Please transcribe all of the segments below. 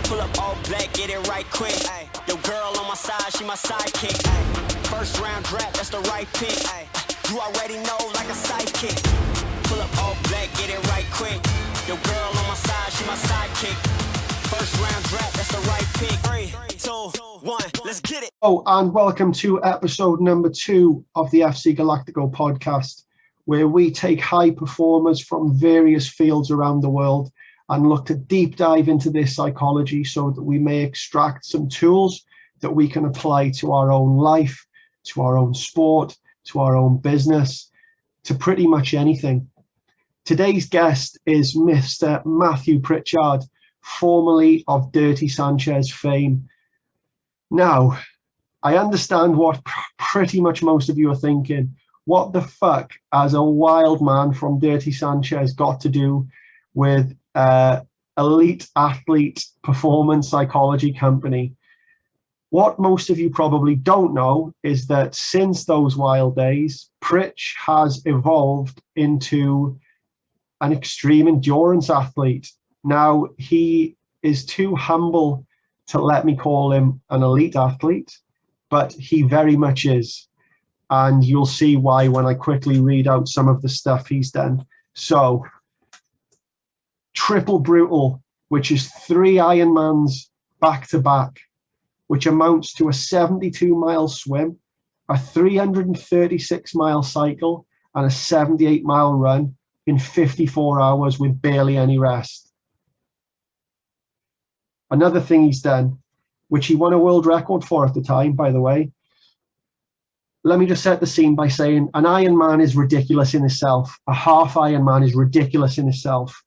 Pull up all black, get it right quick. Ay, your girl on my side, she my sidekick. Ay, first round draft, that's the right pick. Ay, you already know like a sidekick. Pull up all black, get it right quick. Your girl on my side, she my sidekick. First round draft, that's the right pick. 3, 2, 1, let's get it. Oh, and welcome to episode number 2 of the FC Galactico podcast, where we take high performers from various fields around the world and look to deep dive into their psychology so that we may extract some tools that we can apply to our own life, to our own sport, to our own business, to pretty much anything. Today's guest is Mr. Mathew Pritchard, formerly of Dirty Sanchez fame. Now, I understand what pretty much most of you are thinking. What the fuck has a wild man from Dirty Sanchez got to do with elite athlete performance psychology company? What most of you probably don't know is that since those wild days, Pritch has evolved into an extreme endurance athlete. Now, he is too humble to let me call him an elite athlete, but he very much is. And you'll see why when I quickly read out some of the stuff he's done. So, triple brutal, which is 3 Ironmans back to back, which amounts to a 72-mile swim, a 336-mile cycle, and a 78-mile run in 54 hours with barely any rest. Another thing he's done, which he won a world record for at the time, by the way. Let me just set the scene by saying an Ironman is ridiculous in itself. A half Ironman is ridiculous in itself.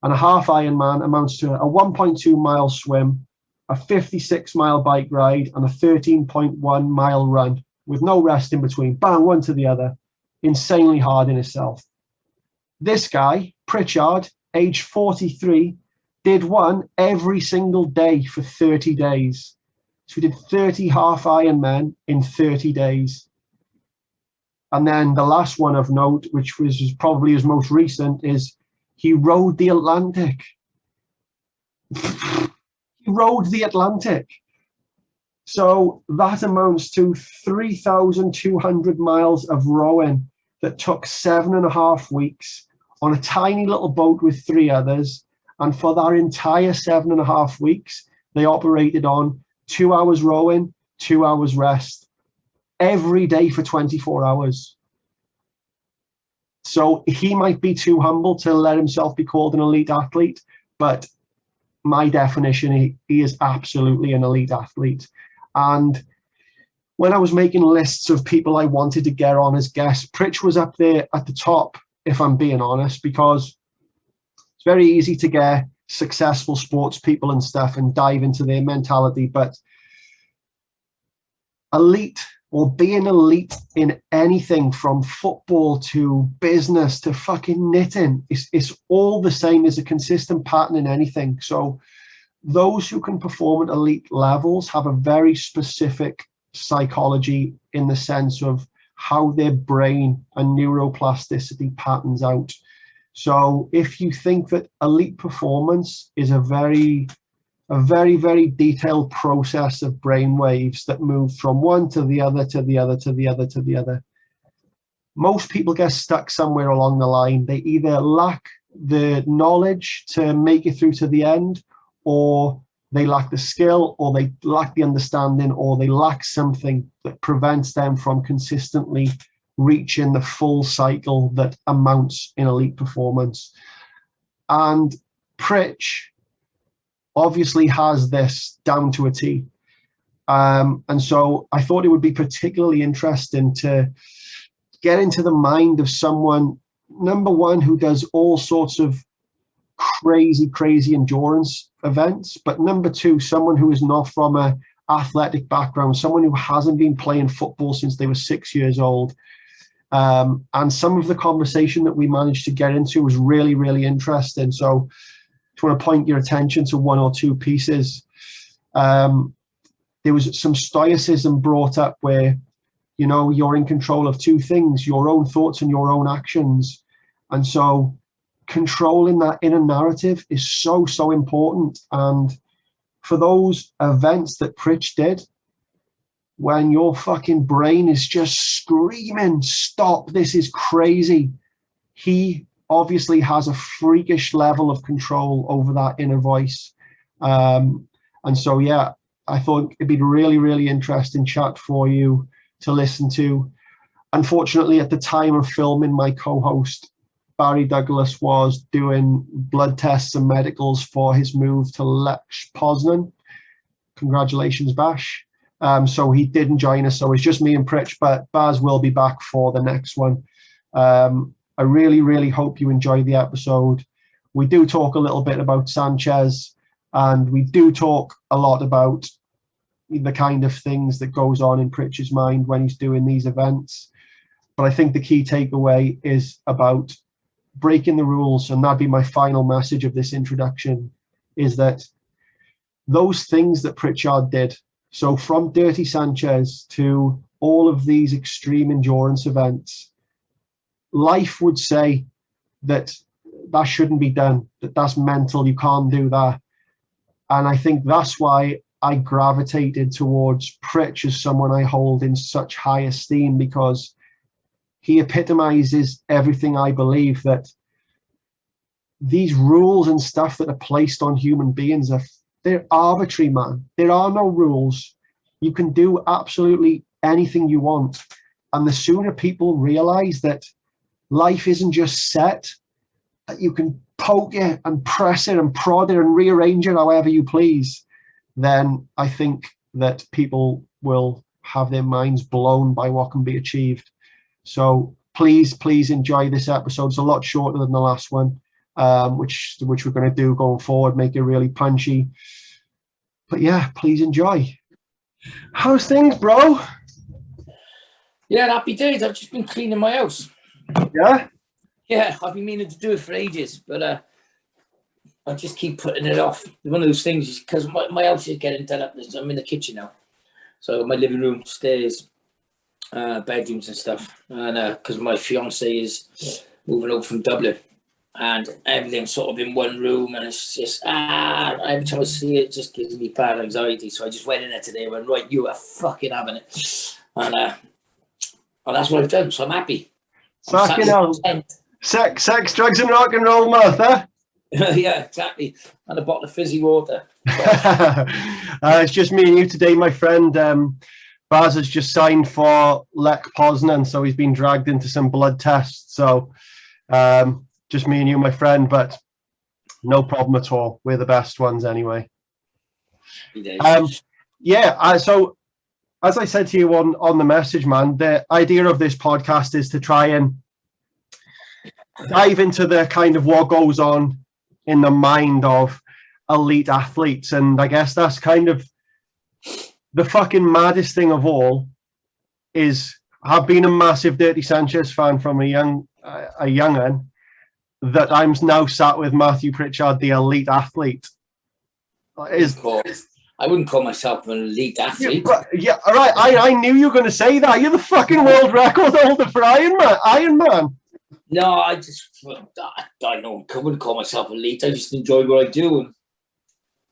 And a half Ironman amounts to a 1.2 mile swim, a 56-mile bike ride, and a 13.1 mile run with no rest in between. Bang, one to the other. Insanely hard in itself. This guy, Pritchard, age 43, did one every single day for 30 days. So he did 30 half Ironmen in 30 days. And then the last one of note, which was probably his most recent, is he rode the Atlantic. He rode the Atlantic. So that amounts to 3,200 miles of rowing that took 7.5 weeks on a tiny little boat with 3 others. And for that entire 7.5 weeks, they operated on 2 hours rowing, 2 hours rest, every day for 24 hours. So he might be too humble to let himself be called an elite athlete, but my definition, he is absolutely an elite athlete. And when I was making lists of people I wanted to get on as guests, Pritch was up there at the top, if I'm being honest, because it's very easy to get successful sports people and stuff and dive into their mentality, but elite, or being elite in anything from football to business to fucking knitting, it's all the same. There's a consistent pattern in anything. So those who can perform at elite levels have a very specific psychology in the sense of how their brain and neuroplasticity patterns out. So if you think that elite performance is a very, very detailed process of brain waves that move from one to the other, to the other, to the other, to the other, most people get stuck somewhere along the line. They either lack the knowledge to make it through to the end, or they lack the skill, or they lack the understanding, or they lack something that prevents them from consistently reaching the full cycle that amounts in elite performance. And Pritch obviously has this down to a T. And so I thought it would be particularly interesting to get into the mind of someone, number one, who does all sorts of crazy endurance events, but number two, someone who is not from a athletic background, someone who hasn't been playing football since they were 6 years old. And some of the conversation that we managed to get into was really interesting. So I just want to point your attention to one or two pieces. There was some stoicism brought up where, you know, you're in control of two things, your own thoughts and your own actions. And so controlling that inner narrative is so important. And for those events that Pritch did, when your fucking brain is just screaming, stop, this is crazy, he obviously has a freakish level of control over that inner voice. And so, yeah, I thought it'd be a really, really interesting chat for you to listen to. Unfortunately, at the time of filming, my co-host, Barry Douglas, was doing blood tests and medicals for his move to Lech Poznan. Congratulations, Bash. So he didn't join us. So it's just me and Pritch, but Baz will be back for the next one. I really, really hope you enjoyed the episode. We do talk a little bit about Sanchez, and we do talk a lot about the kind of things that goes on in Pritch's mind when he's doing these events. But I think the key takeaway is about breaking the rules, and that'd be my final message of this introduction, is that those things that Pritchard did, so from Dirty Sanchez to all of these extreme endurance events, life would say that that shouldn't be done, that that's mental, you can't do that. And I think that's why I gravitated towards Pritch as someone I hold in such high esteem, because he epitomizes everything I believe, that these rules and stuff that are placed on human beings, they're arbitrary, man. There are no rules. You can do absolutely anything you want. And the sooner people realize that life isn't just set, that you can poke it and press it and prod it and rearrange it however you please, then I think that people will have their minds blown by what can be achieved. So please enjoy this episode. It's a lot shorter than the last one, which we're going to do going forward, make it really punchy. But yeah, please enjoy. How's things, bro? Yeah, happy days. I've just been cleaning my house. Yeah? Yeah, I've been meaning to do it for ages, but I just keep putting it off. One of those things, because my house is getting done up. I'm in the kitchen now. So my living room, stairs, bedrooms and stuff. And because my fiance is moving over from Dublin, and everything's sort of in one room, and it's just, every time I see it, it just gives me bad anxiety. So I just went in there today and went, right, you are fucking having it. And that's what I've done, so I'm happy. Fucking hell. Sex, drugs and rock and roll, Martha. Yeah, exactly. And a bottle of fizzy water. It's just me and you today, my friend. Baz has just signed for Lech Poznan, so he's been dragged into some blood tests. So just me and you, my friend, but no problem at all. We're the best ones anyway. So as I said to you on the message, man, the idea of this podcast is to try and dive into the kind of what goes on in the mind of elite athletes. And I guess that's kind of the fucking maddest thing of all, is I've been a massive Dirty Sanchez fan from a young'un, that I'm now sat with Mathew Pritchard, the elite athlete. I wouldn't call myself an elite athlete. Yeah, all right. I knew you were going to say that. You're the fucking world record holder for Iron Man. No, I wouldn't call myself elite. I just enjoy what I do, and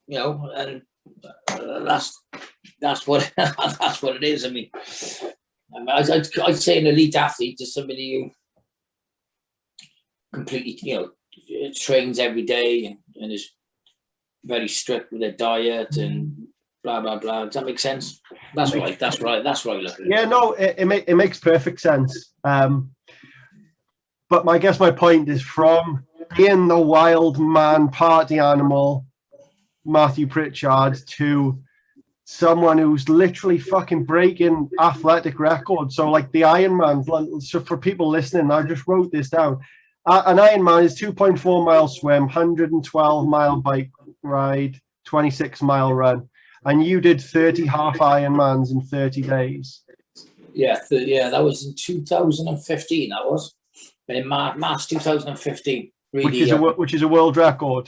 and that's what that's what it is. I mean, I'd say an elite athlete is somebody who completely, trains every day and is very strict with their diet and blah blah blah. Does that make sense? That's right. That's right. That's right. Look at it. Yeah, no, it makes perfect sense. But I guess my point is, from being the wild man party animal, Mathew Pritchard, to someone who's literally fucking breaking athletic records. So like the Ironman, so for people listening, I just wrote this down. An Ironman is 2.4 mile swim, 112 mile bike ride, 26 mile run. And you did 30 half Ironmans in 30 days. Yeah, that was in 2015, that was. In March 2015. Really, which is a world record.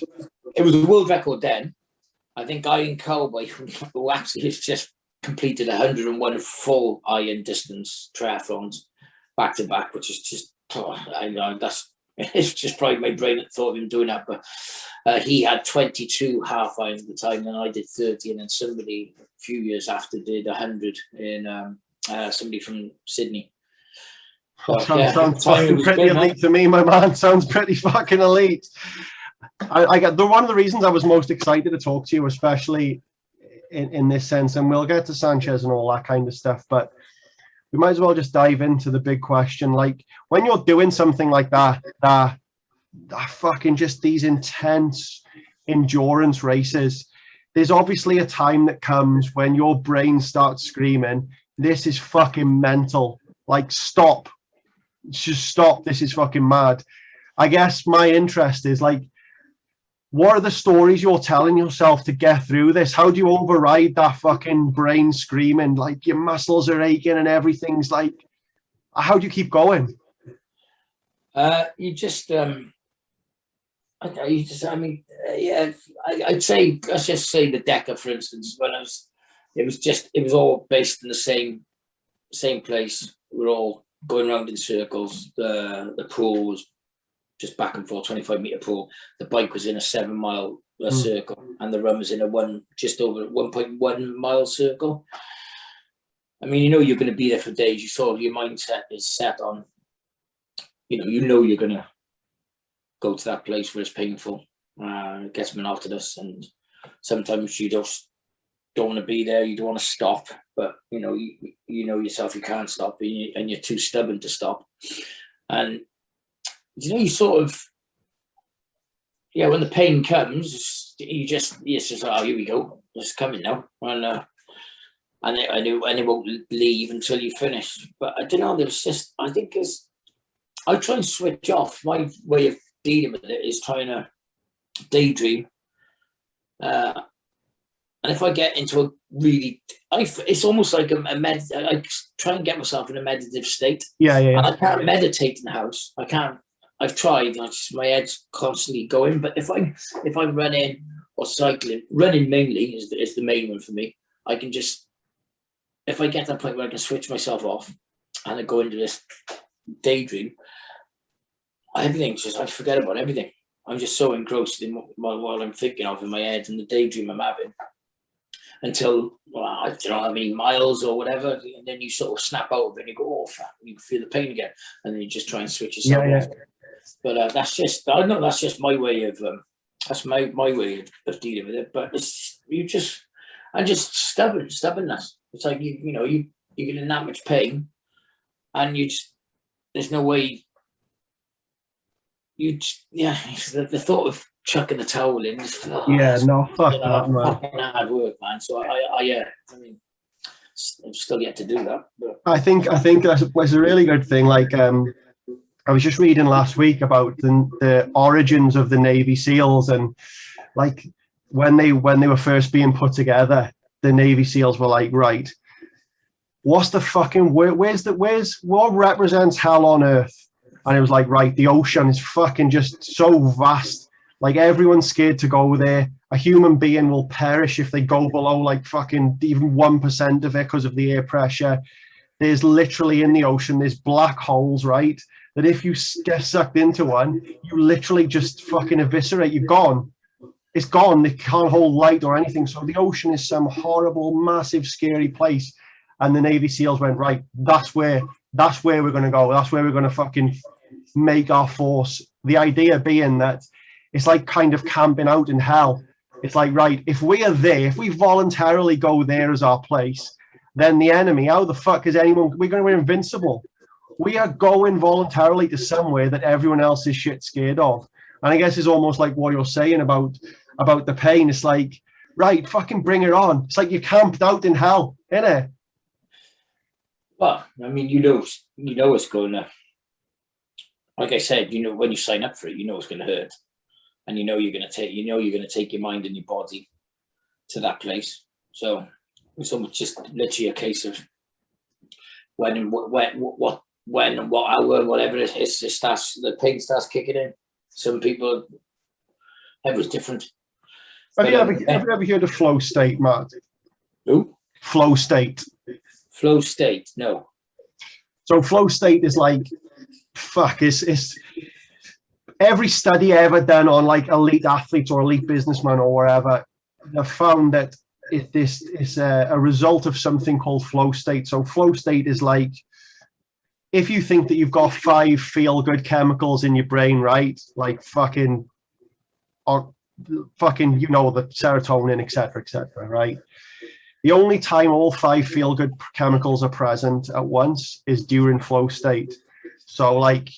It was a world record then. I think Iron Cowboy, who actually has just completed 101 full iron distance triathlons back to back, which is just, It's just probably my brain that thought of him doing that. But he had 22 half irons at the time, and I did 30, and then somebody a few years after did 100 in somebody from Sydney. Sounds fucking pretty elite to me, my man. Sounds pretty fucking elite. I get one of the reasons I was most excited to talk to you, especially in this sense, and we'll get to Sanchez and all that kind of stuff, but we might as well just dive into the big question. Like, when you're doing something like that fucking just these intense endurance races, there's obviously a time that comes when your brain starts screaming, this is fucking mental. Like, stop. Just stop. This is fucking mad. I guess my interest is, like, what are the stories you're telling yourself to get through this? How do you override that fucking brain screaming? Like, your muscles are aching and everything's like, how do you keep going? I'd say, let's just say the Deca, for instance, it was all based in the same place. We're all going around in circles. The pool was just back and forth, 25-meter pool. The bike was in a 7-mile circle, and the run was in a just over 1.1 mile circle. I mean, you're going to be there for days. You sort of, your mindset is set on, you're going to go to that place where it's painful. It gets monotonous, and sometimes you just don't want to be there. You don't want to stop, but you know yourself, you can't stop, and you're too stubborn to stop. And you sort of, when the pain comes, it's just oh, here we go, it's coming now, and it won't leave until you finish. But I don't know. I try and switch off. My way of dealing with it is trying to daydream. And if I get into it's almost like I try and get myself in a meditative state. Yeah. And I can't meditate in the house. I can't. I've tried. My head's constantly going. But if I'm running or cycling, running mainly is the main one for me. I can just, if I get to that point where I can switch myself off and I go into this daydream, I forget about everything. I'm just so engrossed in what I'm thinking of in my head and the daydream I'm having until, I don't know how many miles or whatever, and then you sort of snap out of it and you go, oh, fuck, you feel the pain again, and then you just try and switch yourself off. But that's just my way of, that's my way of dealing with it. But I'm just stubbornness. It's like, you're getting that much pain, and there's no way. The thought of chucking the towel in is fuck that, man. Fucking hard work, man. So I'm still yet to do that. But I think that's a really good thing. Like, I was just reading last week about the origins of the Navy SEALs, and like when they were first being put together, the Navy SEALs were like, right, what's the fucking what represents hell on earth? And it was like, right, the ocean is fucking just so vast. Like, everyone's scared to go there. A human being will perish if they go below like fucking even 1% of it because of the air pressure. There's literally in the ocean, there's black holes, right? That if you get sucked into one, you literally just fucking eviscerate. You're gone. It's gone. They can't hold light or anything. So the ocean is some horrible, massive, scary place. And the Navy SEALs went, right, that's where we're going to go. That's where we're going to fucking make our force. The idea being that it's like kind of camping out in hell. It's like, right, if we are there, if we voluntarily go there as our place, then the enemy, how the fuck is anyone, we're invincible. We are going voluntarily to somewhere that everyone else is shit scared of. And I guess it's almost like what you're saying about the pain. It's like, right, fucking bring it on. It's like you're camped out in hell, innit? Well, I mean, it's going to, like I said, when you sign up for it, it's going to hurt, and you're going to take your mind and your body to that place. So it's almost just literally a case of when and what hour, whatever it is, the pain starts kicking in. Some people, everyone's different. Have you ever heard of flow state, Matt? Who? Flow state. Flow state, no. So flow state is like, fuck, it's every study ever done on like elite athletes or elite businessmen or whatever, they've found that this is a result of something called flow state. So flow state is like, if you think that you've got 5 feel-good chemicals in your brain, right? Like fucking, or fucking, you know, the serotonin, etc., right? The only time all 5 feel-good chemicals are present at once is during flow state. So like,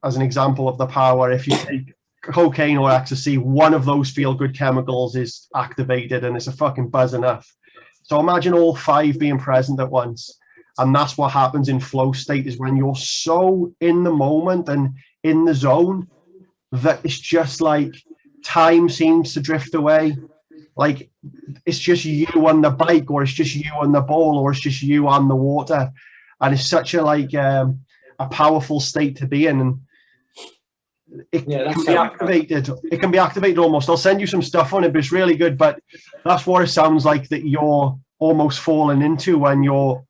as an example of the power, if you take cocaine or ecstasy, one of those feel-good chemicals is activated and it's a fucking buzz enough. So imagine all 5 being present at once. And that's what happens in flow state, is when you're so in the moment and in the zone that it's just like time seems to drift away. Like it's just you on the bike, or it's just you on the ball, or it's just you on the water. And it's such a like a powerful state to be in. And it can be activated. It can be activated almost. I'll send you some stuff on it, but it's really good. But that's what it sounds like that you're almost falling into when you're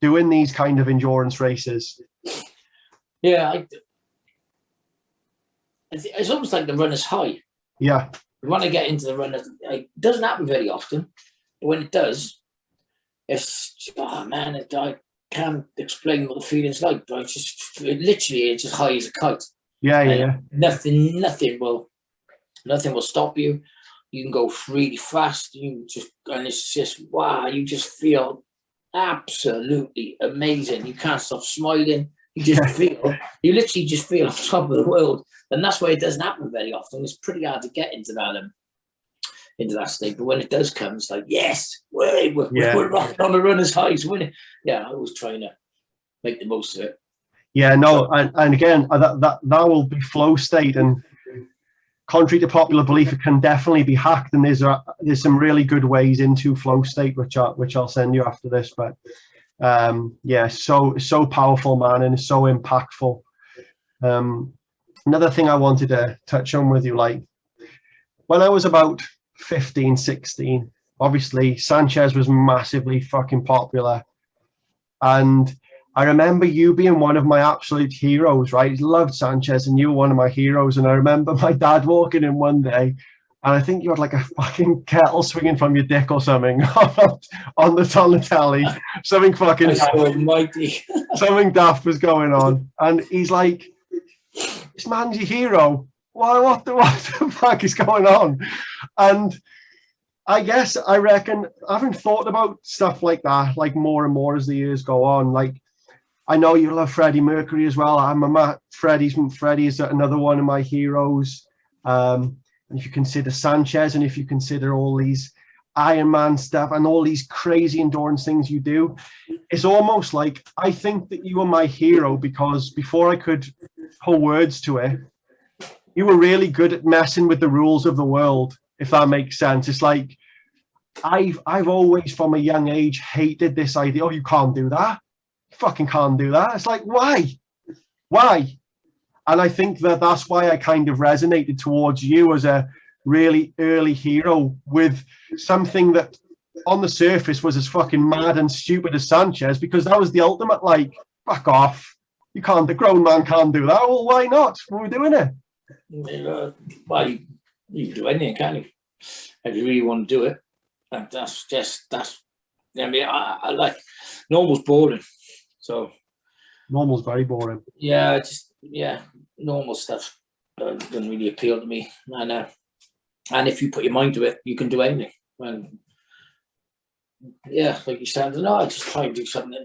doing these kind of endurance races. Yeah, it's almost like the runner's high. Yeah. When I get into the runner, it doesn't happen very often, but when it does, it's, oh man, I can't explain what the feeling's like, but it's just high as a kite. Yeah. Nothing will stop you. You can go really fast. And it's just, wow, you just feel absolutely amazing. You can't stop smiling. You literally just feel on top of the world. And that's why it doesn't happen very often. It's pretty hard to get into that state. But when it does come, it's like, yes, we're on the runner's highs, winning. Yeah, I was trying to make the most of it. Yeah, no, and again, that will be flow state, and contrary to popular belief, it can definitely be hacked. And there's some really good ways into flow state, which I'll send you after this. But yeah, so powerful, man, and it's so impactful. Another thing I wanted to touch on with you, like when I was about 15, 16, obviously Sanchez was massively fucking popular. And I remember you being one of my absolute heroes, right? I loved Sanchez and you were one of my heroes. And I remember my dad walking in one day and I think you had like a fucking kettle swinging from your dick or something on the telly. Something fucking something daft was going on. And he's like, this man's your hero. What the fuck is going on? And I reckon, I haven't thought about stuff like that, like more and more as the years go on. Like, I know you love Freddie Mercury as well. Freddie is another one of my heroes. And if you consider Sanchez, and if you consider all these Ironman stuff and all these crazy endurance things you do, it's almost like I think that you were my hero because before I could put words to it, you were really good at messing with the rules of the world, if that makes sense. It's like I've always from a young age hated this idea, oh, you can't do that. You fucking can't do that. It's like, why? And I think that's why I kind of resonated towards you as a really early hero with something that on the surface was as fucking mad and stupid as Sanchez, because that was the ultimate, like, fuck off. You can't, the grown man can't do that. Well, why not? We're doing it. Well, you can do anything, can't you? If you really want to do it. I mean, I like, normal's boring. So. Normal's very boring. Yeah, normal stuff doesn't really appeal to me. I know. And if you put your mind to it, you can do anything. And yeah, like you said, no, I just try and do something.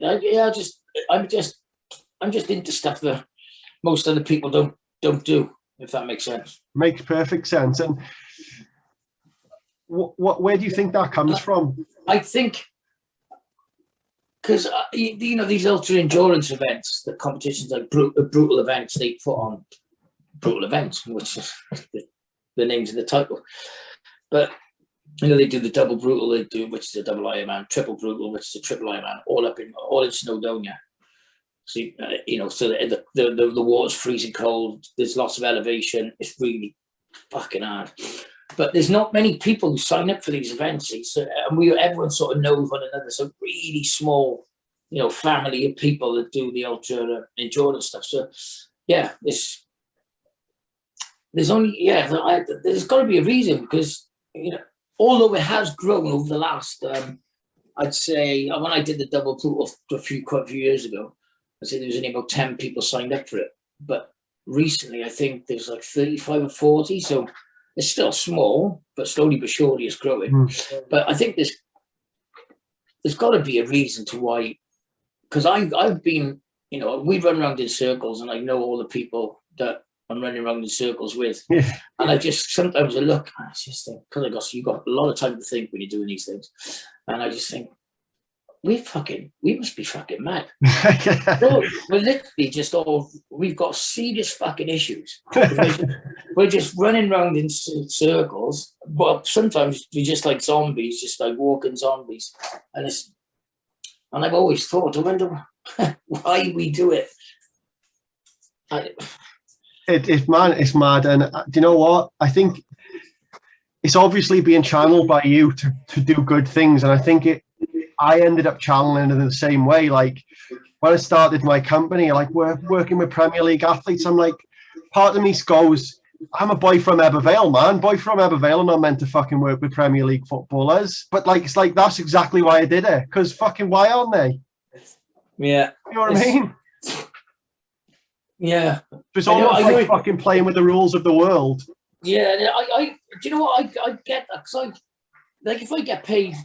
I'm just into stuff that most other people don't do, if that makes sense. Makes perfect sense. And where do you think that comes from? I think because these ultra endurance events, the competitions, like brutal events, they put on brutal events, which is the names of the title. But they do the double brutal, which is a double Ironman, triple brutal, which is a triple Ironman, all in Snowdonia. So so the water's freezing cold. There's lots of elevation. It's really fucking hard. But there's not many people who sign up for these events. And everyone sort of knows one another. So really small, family of people that do the ultra endurance stuff. So yeah, there's got to be a reason, because although it has grown over the last, I'd say when I did the double pool quite a few years ago, I'd say there was only about 10 people signed up for it. But recently, I think there's like 35 or 40. So it's still small, but slowly but surely it's growing. But I think there's got to be a reason to why, because I've been, we run around in circles, and I know all the people that I'm running around in circles with. Yeah. And I just, sometimes I look, and I just think, because you got a lot of time to think when you're doing these things. And I just think, we must be fucking mad. We're literally we've got serious fucking issues. We're just running around in circles, but sometimes we're just like zombies, just like walking zombies. And I've always thought, I wonder why we do it. It's mad. And do you know what? I think it's obviously being channeled by you to do good things. And I think I ended up channeling it in the same way. Like when I started my company, like we're working with Premier League athletes, I'm like, part of me goes, I'm a boy from Ebervale, man. Boy from Ebervale, I'm not meant to fucking work with Premier League footballers. But like, it's like, that's exactly why I did it. Because fucking why aren't they? Yeah. You know what I mean? Yeah. It's almost like fucking playing with the rules of the world. Yeah. Do you know what? I get that. Because like if I get paid,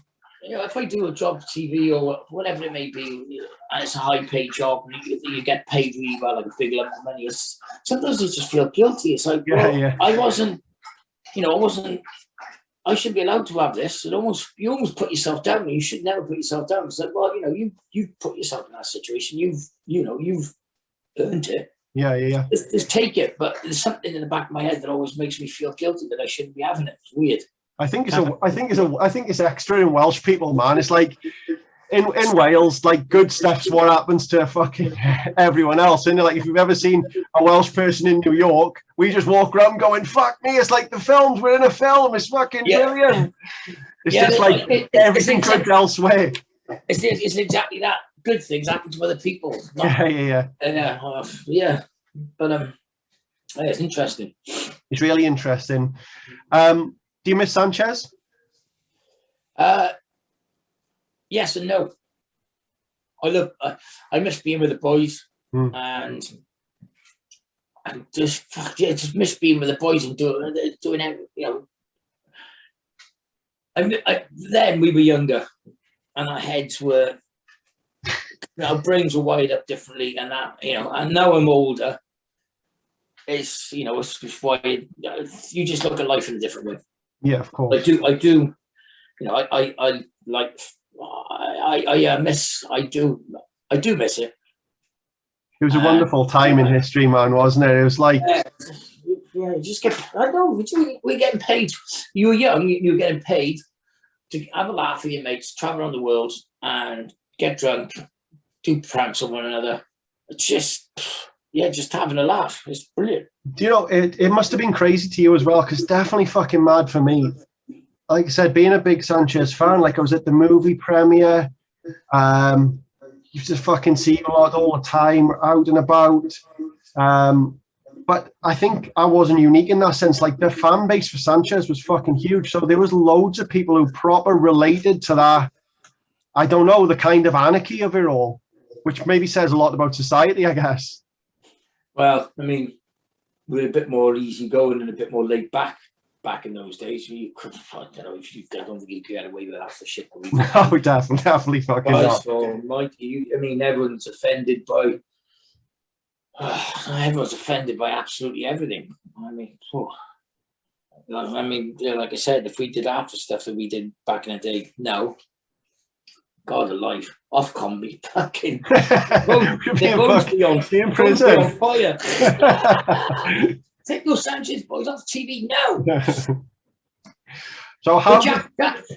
if I do a job TV or whatever it may be, and it's a high-paid job, and you get paid really well, like a big lump of money, sometimes you just feel guilty. It's like, I should be allowed to have this. You almost put yourself down. You should never put yourself down. It's like, well, you put yourself in that situation. You've earned it. Yeah. Just take it. But there's something in the back of my head that always makes me feel guilty that I shouldn't be having it. It's weird. I think it's extra in Welsh people, man. It's like in Wales, like good stuff's what happens to fucking everyone else. And like if you've ever seen a Welsh person in New York, we just walk around going, "Fuck me!" It's like the films. We're in a film. It's fucking brilliant. It's just like everything good elsewhere. It's exactly that. Good things happen to other people. Yeah. But it's interesting. It's really interesting. Do you miss Sanchez? Yes and no. I miss being with the boys, and just miss being with the boys and doing everything. Then we were younger, and our heads were, our brains were wired up differently, and and now I'm older. It's just why you just look at life in a different way. Yeah, of course. I do. I do miss it. It was a wonderful time in history, man, wasn't it? It was like, just get. I know we're getting paid. You were young. You were getting paid to have a laugh with your mates, travel around the world, and get drunk, do pranks on one another. It's just having a laugh. It's brilliant. Do you know, it must have been crazy to you as well, because definitely fucking mad for me. Like I said, being a big Sanchez fan, like I was at the movie premiere, used to fucking see him a lot all the time, out and about. But I think I wasn't unique in that sense. Like the fan base for Sanchez was fucking huge. So there was loads of people who proper related to that, I don't know, the kind of anarchy of it all, which maybe says a lot about society, I guess. Well, I mean, we're a bit more easygoing and a bit more laid back in those days. I don't know if I don't think you could get away with that for shit. No, definitely fucking not. So, Mikey, everyone's offended by. Everyone's offended by absolutely everything. Like I said, if we did half the stuff that we did back in the day, no. God alive, Ofcom be fucking. They're going to be on fire. Take those Sanchez boys off TV now. So how?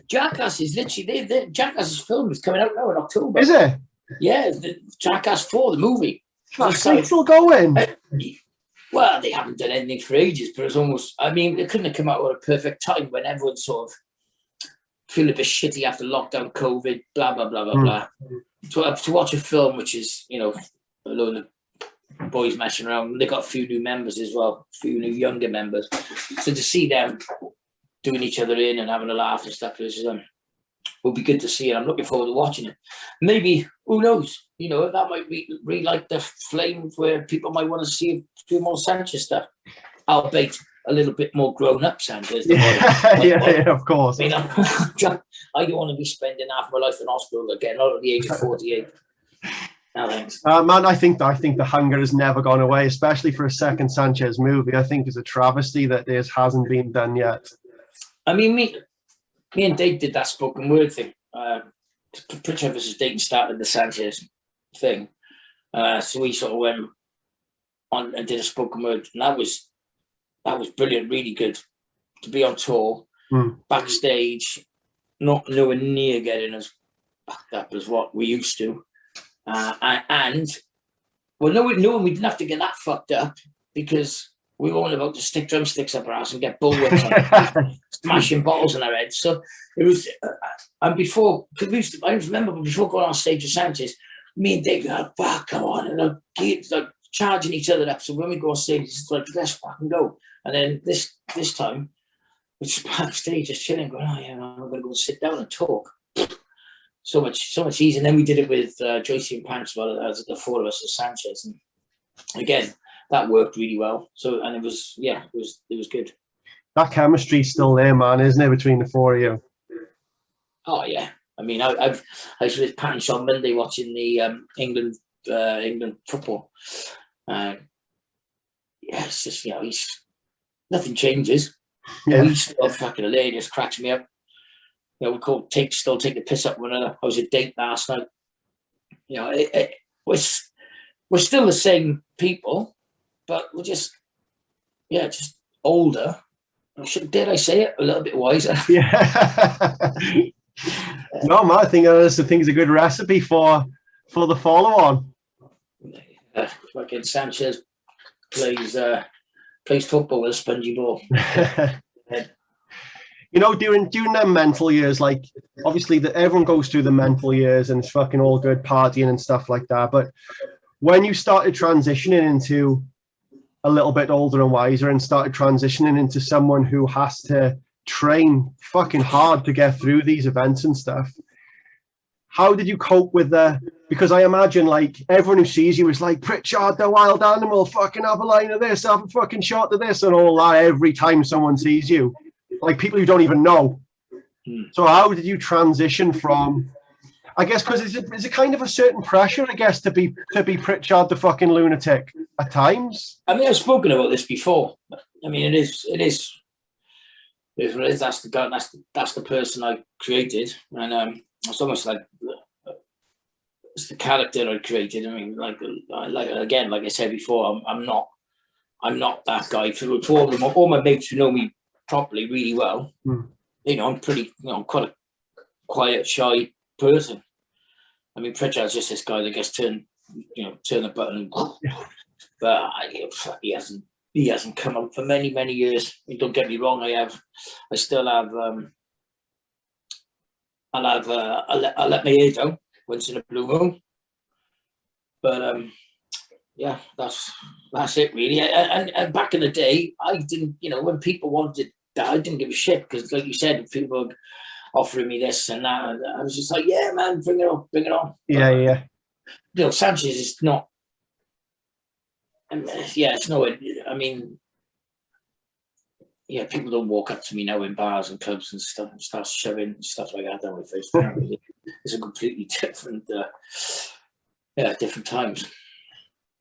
Jackass is literally Jackass's film is coming out now in October. Is it? Yeah, the Jackass 4, the movie. It's still going. Well, they haven't done anything for ages, but it's almost. I mean, they couldn't have come out at a perfect time when everyone's sort of feel a bit shitty after lockdown, COVID, blah blah blah blah blah. To watch a film which is a load of boys messing around. They got a few new members as well, a few new younger members. So to see them doing each other in and having a laugh and stuff will be good to see. And I'm looking forward to watching it. Maybe, who knows? You know, that might be relight the flame where people might want to see a few more Sanchez stuff. Albeit a little bit more grown up Sanchez. Yeah, of course. I mean, I don't want to be spending half my life in hospital again, not at the age of 48. No, thanks. Man, I think the hunger has never gone away, especially for a second Sanchez movie. I think it's a travesty that this hasn't been done yet. I mean, me and Dave did that spoken word thing. Pritchard versus Dayton started the Sanchez thing. So we sort of went on and did a spoken word, and that was brilliant, really good to be on tour, backstage, not nowhere near getting as backed up as what we used to. And well, no, we didn't have to get that fucked up because we were all about to stick drumsticks up our ass and get bullwhips on smashing bottles in our heads. So it was, and before, because I remember before going on stage with Sanchez, me and Dave were like, fuck, come on, and like charging each other up. So when we go on stage, it's like, let's fucking go. And then this time, we're just backstage, just chilling, going, oh yeah, I'm going to go sit down and talk. So much easier. And then we did it with Joycey and Pants, well, as the four of us as Sanchez. And again, that worked really well. So, and it was good. That chemistry's still there, man, isn't it, between the four of you? Oh yeah. I mean, I was with Pants on Monday watching the England football. Yeah, it's just, you know, nothing changes. Yeah. He's still fucking hilarious, cracks me up. You know, we still take the piss up one another. I was at date last night. You know, we're still the same people, but we're just older. Dare I say it? A little bit wiser. Yeah. No, man, I think it's a good recipe for the follow-on. Fucking Sanchez plays football with a spongy ball. You know, during their mental years, like obviously everyone goes through the mental years and it's fucking all good partying and stuff like that. But when you started transitioning into a little bit older and wiser and started transitioning into someone who has to train fucking hard to get through these events and stuff, how did you cope with because I imagine like everyone who sees you is like, Pritchard, the wild animal, fucking have a line of this, have a fucking shot of this and all that every time someone sees you. Like people you don't even know. So how did you transition from, I guess, because it's a kind of a certain pressure, I guess, to be Pritchard the fucking lunatic at times. I mean, I've spoken about this before. I mean, it is that's the person I created, and it's almost like it's the character I created. I mean, like again, like I said before, I'm not that guy. For all my mates who know me properly really well, you know, I'm pretty, you know, I'm quite a quiet, shy person. I mean, Pritchard's just this guy that gets turn the button, but he hasn't come up for many years. Don't get me wrong, I still have I'll let my hair down once in a blue moon, but yeah, that's it really. And back in the day, I didn't, you know, when people wanted that, I didn't give a shit because, like you said, people were offering me this and that, and I was just like, yeah, man, bring it on. Yeah, but, yeah. You know, Sanchez is not. Yeah, it's no. I mean, yeah, people don't walk up to me now in bars and clubs and stuff and start shoving stuff like that down my face. It's a completely different, different times.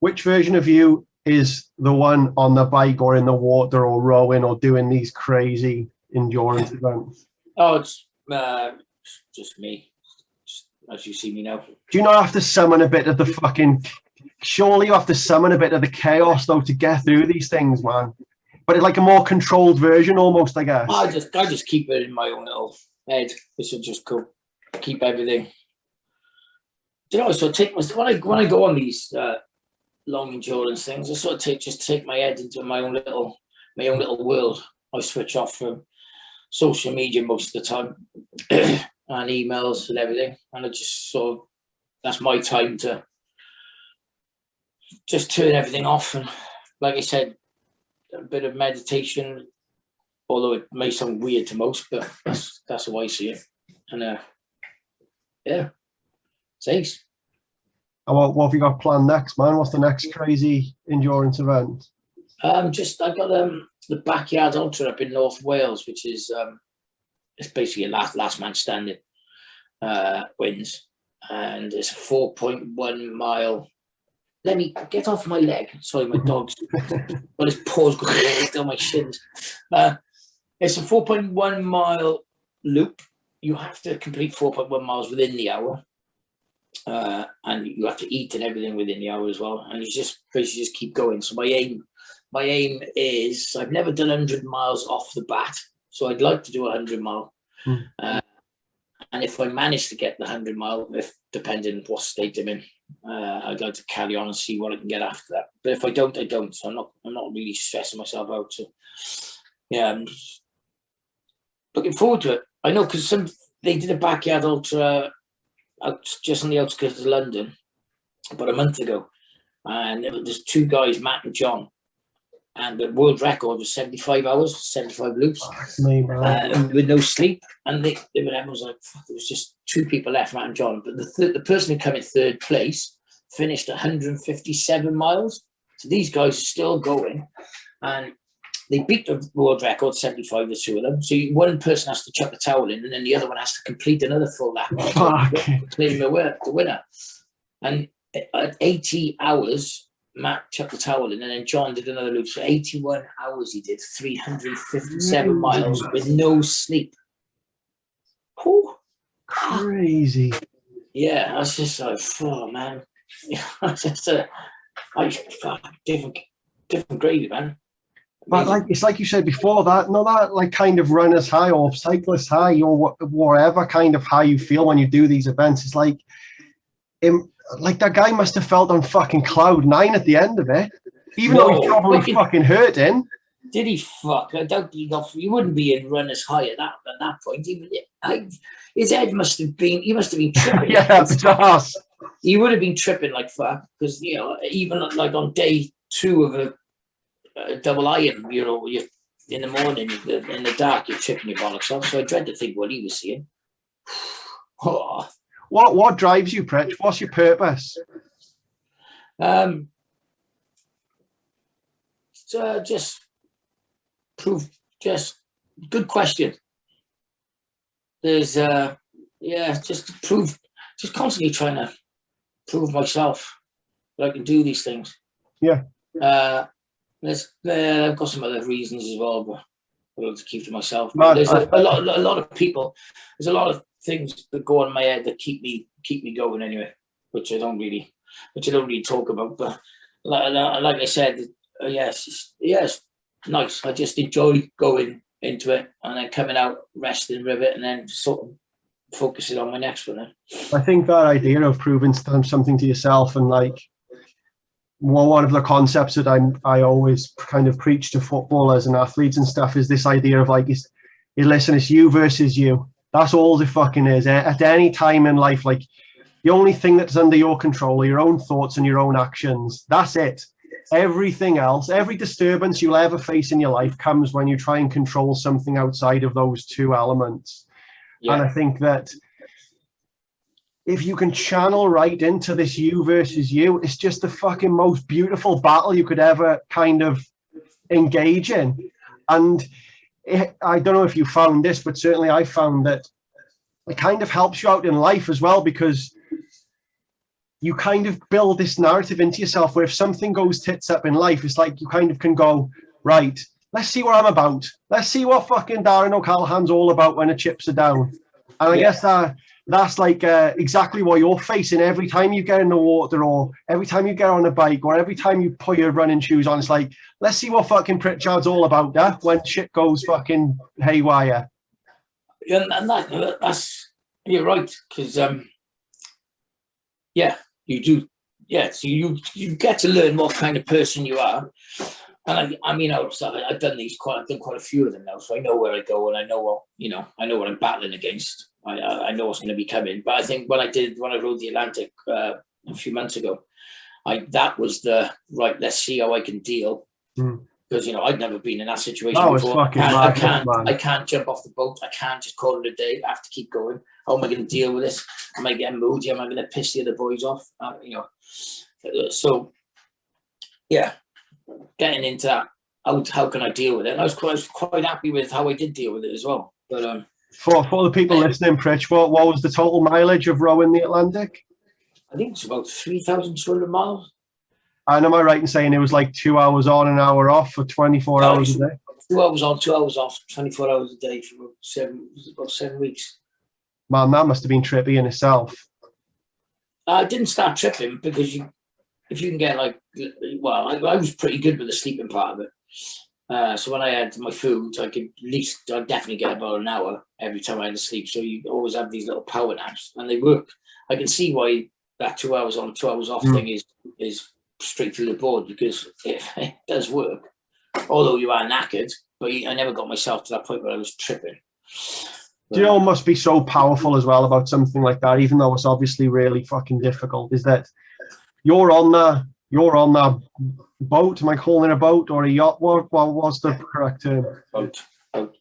Which version of you is the one on the bike or in the water or rowing or doing these crazy endurance events? Oh, it's just me, just as you see me now. Do you not have to summon a bit of the fucking... Surely you have to summon a bit of the chaos, though, to get through these things, man. But it's like a more controlled version, almost, I guess. I just keep it in my own little head. This is just cool. Keep everything. Do you know, so when I go on these long endurance things, I sort of take my head into my own little world. I switch off from social media most of the time and emails and everything, and I just sort of, that's my time to just turn everything off. And like I said, a bit of meditation, although it may sound weird to most, but that's how I see it. And yeah, thanks. And what have you got planned next, man? What's the next crazy endurance event? I got the backyard ultra up in North Wales, which is it's basically a last man standing wins, and it's a 4.1 mile. Let me get off my leg. Sorry, my dog's got his paws going down my shins. It's a 4.1 mile loop. You have to complete 4.1 miles within the hour. And you have to eat and everything within the hour as well. And you just basically just keep going. So my aim is, I've never done 100 miles off the bat. So I'd like to do 100 mile. And if I manage to get the 100 mile, if depending on what state I'm in, I'd like to carry on and see what I can get after that. But if I don't, I don't. So I'm not really stressing myself out. So yeah, I'm looking forward to it. I know because they did a backyard ultra out just on the outskirts of London about a month ago, and there's two guys, Matt and John, and the world record was 75 hours, 75 loops, with no sleep. And everyone was like, fuck, there was just two people left, Matt and John. But the person who came in third place finished 157 miles. So these guys are still going, and they beat the world record, 75, the two of them. So one person has to chuck the towel in, and then the other one has to complete another full lap to claim the winner. And at 80 hours, Matt chucked the towel in, and then John did another loop. So 81 hours he did, 357 miles with no sleep. Whew. Crazy. Yeah, I was just like, oh, man. It's just different gravy, man. But it's like you said before, that like kind of runner's high or cyclist high or whatever kind of high you feel when you do these events. It's like that guy must have felt on fucking cloud 9 at the end of it, even though he's probably fucking hurting. Did he fuck? I doubt he wouldn't be in runner's high at that point. His head must have been. He must have been tripping. Yeah, bizarre. He would have been tripping like fuck because even like on day 2 of a double iron, you're in the morning, in the dark, you're tripping your bollocks off. So I dread to think what he was seeing. Oh. What drives you, Pritch? What's your purpose? Just good question. There's just constantly trying to prove myself that I can do these things. Yeah. I've got some other reasons as well, but I'd like to keep to myself. But there's a lot of people. There's a lot of things that go on in my head that keep me going anyway, which I don't really talk about. But like I said, yes, nice. I just enjoy going into it and then coming out, resting with it, and then sort of focusing on my next one. I think that idea of proving something to yourself, and like, one of the concepts that I always kind of preach to footballers and athletes and stuff is this idea of like, listen, it's you versus you. That's all it fucking is. At any time in life, like, the only thing that's under your control are your own thoughts and your own actions. That's it. Everything else, every disturbance you'll ever face in your life comes when you try and control something outside of those two elements. Yeah. And I think that if you can channel right into this you versus you, it's just the fucking most beautiful battle you could ever kind of engage in. And I don't know if you found this, but certainly I found that it kind of helps you out in life as well, because you kind of build this narrative into yourself where if something goes tits up in life, it's like you kind of can go, right, let's see what I'm about. Let's see what fucking Darren O'Callaghan's all about when the chips are down. And I guess that's like exactly what you're facing every time you get in the water, or every time you get on a bike, or every time you put your running shoes on. It's like, let's see what fucking Pritchard's all about, when shit goes fucking haywire. Yeah, and that's, you're right, because you do. Yeah, so you get to learn what kind of person you are. And I've done quite a few of them now, so I know where I go, and I know what I'm battling against. I know what's going to be coming. But I think when I rode the Atlantic a few months ago, that was the right. Let's see how I can deal. Because I'd never been in that situation before. I can't jump off the boat. I can't just call it a day. I have to keep going. How am I going to deal with this? Am I getting moody? Am I going to piss the other boys off? So yeah, getting into that. How can I deal with it? And I was quite happy with how I did deal with it as well. But for the people listening, Pritch, what was the total mileage of rowing the Atlantic? I think it's about 3,200 miles. And am I right in saying it was like 2 hours on, an hour off for 24 hours a day? 2 hours on, 2 hours off, 24 hours a day for about 7 weeks. Man, that must have been trippy in itself. I didn't start tripping because if you can get I was pretty good with the sleeping part of it. So when I had my food, I'd definitely get about an hour every time I had to sleep. So you always have these little power naps, and they work. I can see why that 2 hours on, 2 hours off thing is straight through the board, because it does work. Although you are knackered, but I never got myself to that point where I was tripping. Do you know what must be so powerful as well about something like that, even though it's obviously really fucking difficult, is that you're on that boat. Am I calling it a boat or a yacht? What's the correct term? Boat.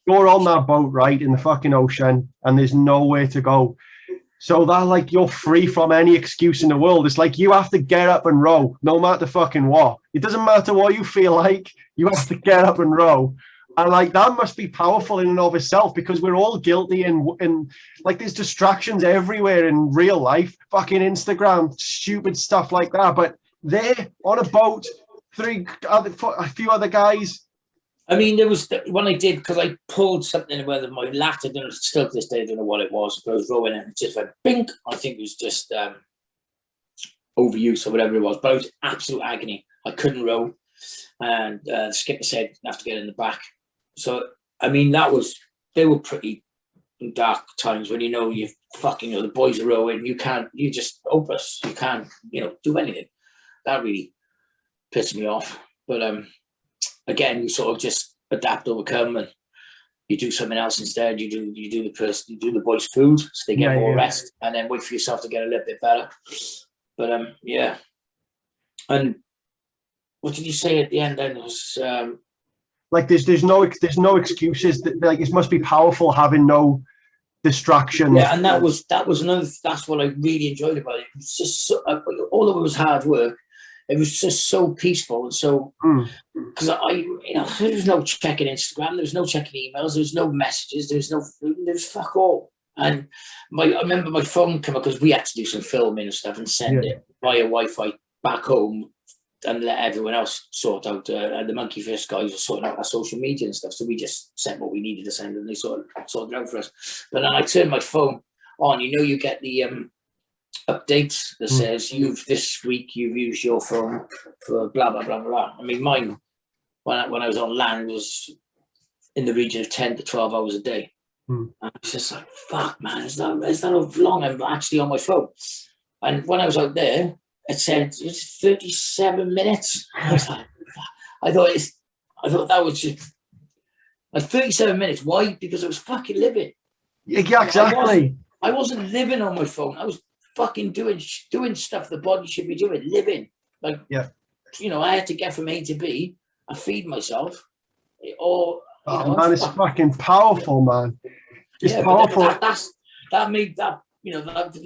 You're on that boat, right, in the fucking ocean, and there's nowhere to go. So that you're free from any excuse in the world. It's like you have to get up and row, no matter fucking what. It doesn't matter what you feel like. You have to get up and row. And that must be powerful in and of itself, because we're all guilty and there's distractions everywhere in real life, fucking Instagram, stupid stuff like that. But there on a boat, a few other guys. I mean, there was when I did, because I pulled something where my lat, I don't know, still to this day, I don't know what it was, but I was rowing it and it just went bink. I think it was just overuse or whatever it was, but it was absolute agony. I couldn't row, and the skipper said you have to get in the back. So I mean, they were pretty dark times when you fucking the boys are rowing, you're just hopeless. You can't do anything. That really pissed me off. But again, you sort of just adapt, overcome, and you do something else instead. You do the boys' food so they get more rest, and then wait for yourself to get a little bit better. But yeah. And what did you say at the end? Then it was there's no excuses. It must be powerful having no distractions. Yeah, and that was another. That's what I really enjoyed about it. It was just all of it was hard work. It was just so peaceful, and so because there was no checking Instagram, there was no checking emails, there was no messages, there was fuck all. And I remember my phone came up because we had to do some filming and stuff and send it via Wi-Fi back home and let everyone else sort out. The Monkey Fist guys were sorting out our social media and stuff, so we just sent what we needed to send, and they sorted it out for us. But then I turned my phone on. You get the updates that says this week you've used your phone for blah blah blah blah. I mean, mine when I was on land was in the region of 10 to 12 hours a day. And it's just like, fuck, man, is that how long I'm actually on my phone? And when I was out there, it said it's 37 minutes. I was like, I thought that was just 37 minutes. Why? Because I was fucking living. Yeah, exactly. I wasn't living on my phone. I was fucking doing stuff the body should be doing, living. I had to get from A to B and feed myself. Man, it's fucking powerful, man. It's powerful. That made that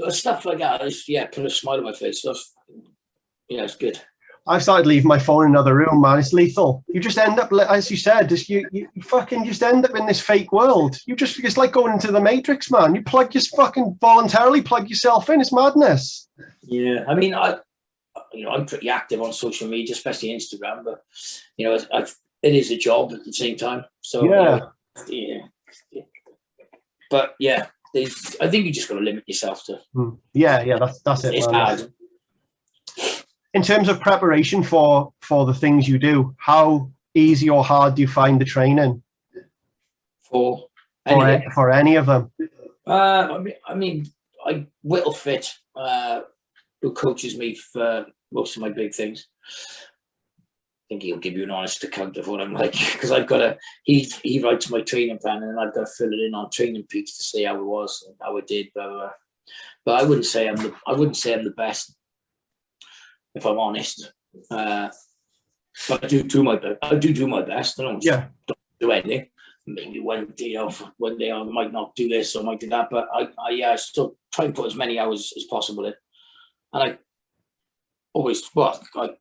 stuff like that. Put a smile on my face. It's good. I've started leaving my phone in another room, man. It's lethal. You just end up, as you said, you fucking just end up in this fake world. It's like going into the Matrix, man. You fucking voluntarily plug yourself in. It's madness. Yeah, I mean, I'm pretty active on social media, especially Instagram, but it is a job at the same time. So yeah. But yeah, I think you just got to limit yourself to. That's it. It's hard. In terms of preparation for the things you do, how easy or hard do you find the training? For any of them? I mean, I Whittle Fit, who coaches me for most of my big things. I think he'll give you an honest account of what I'm like, because he writes my training plan, and then I've got to fill it in on Training Peaks to see how it was and how it did, blah, blah, blah. But I wouldn't say I'm the best. if I'm honest. But I do my best. I do my best. I don't do anything. Maybe one day I might not do this or might do that, but I still try and put as many hours as possible in. And I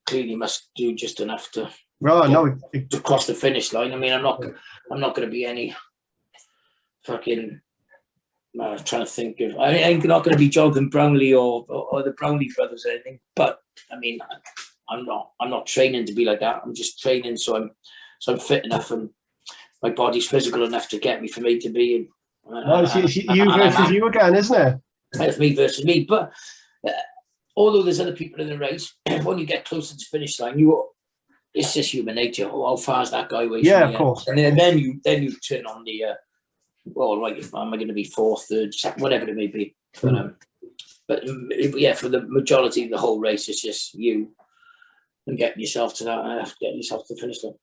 clearly must do just enough to to cross the finish line. I mean, I'm not going to be any fucking trying to think of. I ain't not going to be Jonathan Brownlee or the Brownlee brothers or anything. But I mean, I'm not training to be like that. I'm just training so I'm fit enough and my body's physical enough to get me from A to B. It's you versus you again, isn't it? It's me versus me. But although there's other people in the race, when you get closer to finish line, it's just human nature. Oh, how far is that guy away from me? Yeah, of course. And then you turn on the am I going to be fourth, third, second, whatever it may be. But yeah, for the majority of the whole race, it's just you and getting yourself to the finish line.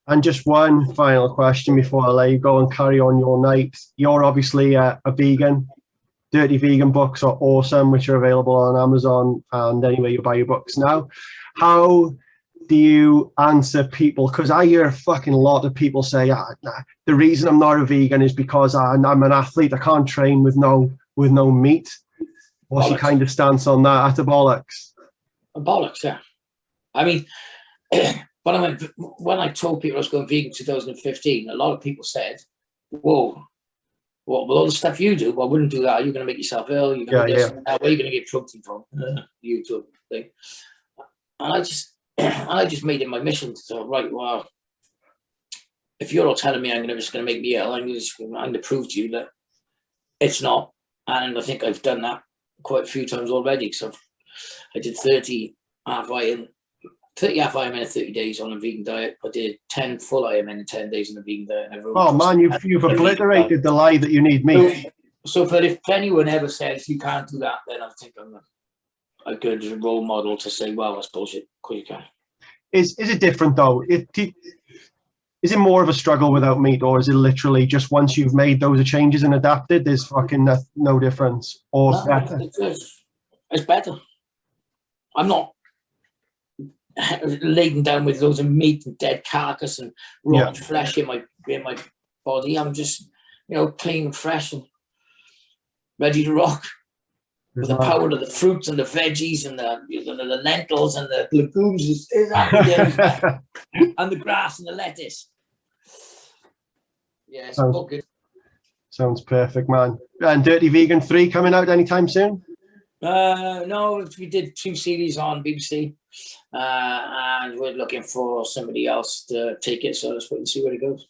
And just one final question before I let you go and carry on your night. You're obviously a vegan. Dirty Vegan books are awesome, which are available on Amazon and anywhere you buy your books now. How do you answer people? Because I hear a fucking lot of people say, the reason I'm not a vegan is because I'm an athlete. I can't train with no meat. What's your kind of stance on that? At the bollocks? Bollocks, yeah. I mean, when I told people I was going vegan in 2015, a lot of people said, "Whoa, well, with all the stuff you do, I wouldn't do that. You're going to make yourself ill. You're going to do this. Where are you going to get protein from?" YouTube thing. And I just made it my mission to right. Well, if you're all telling me I'm just going to make me ill, I'm going to prove to you that it's not. And I think I've done that quite a few times already. So I did 30 half Ironman in 30 days on a vegan diet. I did 10 full Ironman in 10 days on a vegan diet. Oh man, you've obliterated the lie that you need meat. So if anyone ever says you can't do that, then I think I'm a good role model to say, well, that's bullshit. Of course you can. Is it different though? Is it more of a struggle without meat, or is it literally just once you've made those changes and adapted, there's fucking no difference, or no, better? It's better. I'm not laden down with loads of meat and dead carcass and rotten flesh in my body. I'm just, clean and fresh and ready to rock. With the power of the fruits and the veggies and the lentils and the legumes and the grass and the lettuce. Yeah, it's all good. Sounds perfect, man. And Dirty Vegan 3 coming out anytime soon? No, we did 2 series on BBC, and we're looking for somebody else to take it. So let's wait and see where it goes.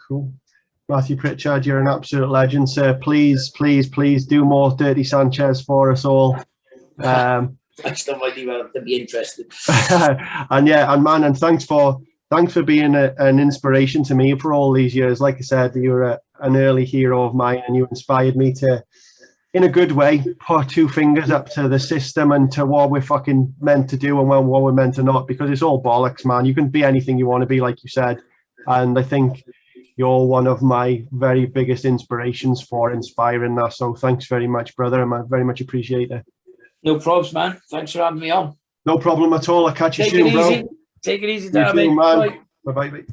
Cool. Mathew Pritchard, you're an absolute legend, sir. Please, please, please do more Dirty Sanchez for us all. I just don't mind you to be interested. and thanks for being an inspiration to me for all these years. Like I said, you were an early hero of mine, and you inspired me to, in a good way, put 2 fingers up to the system and to what we're fucking meant to do and what we're meant to not, because it's all bollocks, man. You can be anything you want to be, like you said. And I think you're one of my very biggest inspirations for inspiring that. So thanks very much, brother. I very much appreciate it. No problems, man. Thanks for having me on. No problem at all. I'll catch you soon, bro. Take it easy, man. Bye-bye.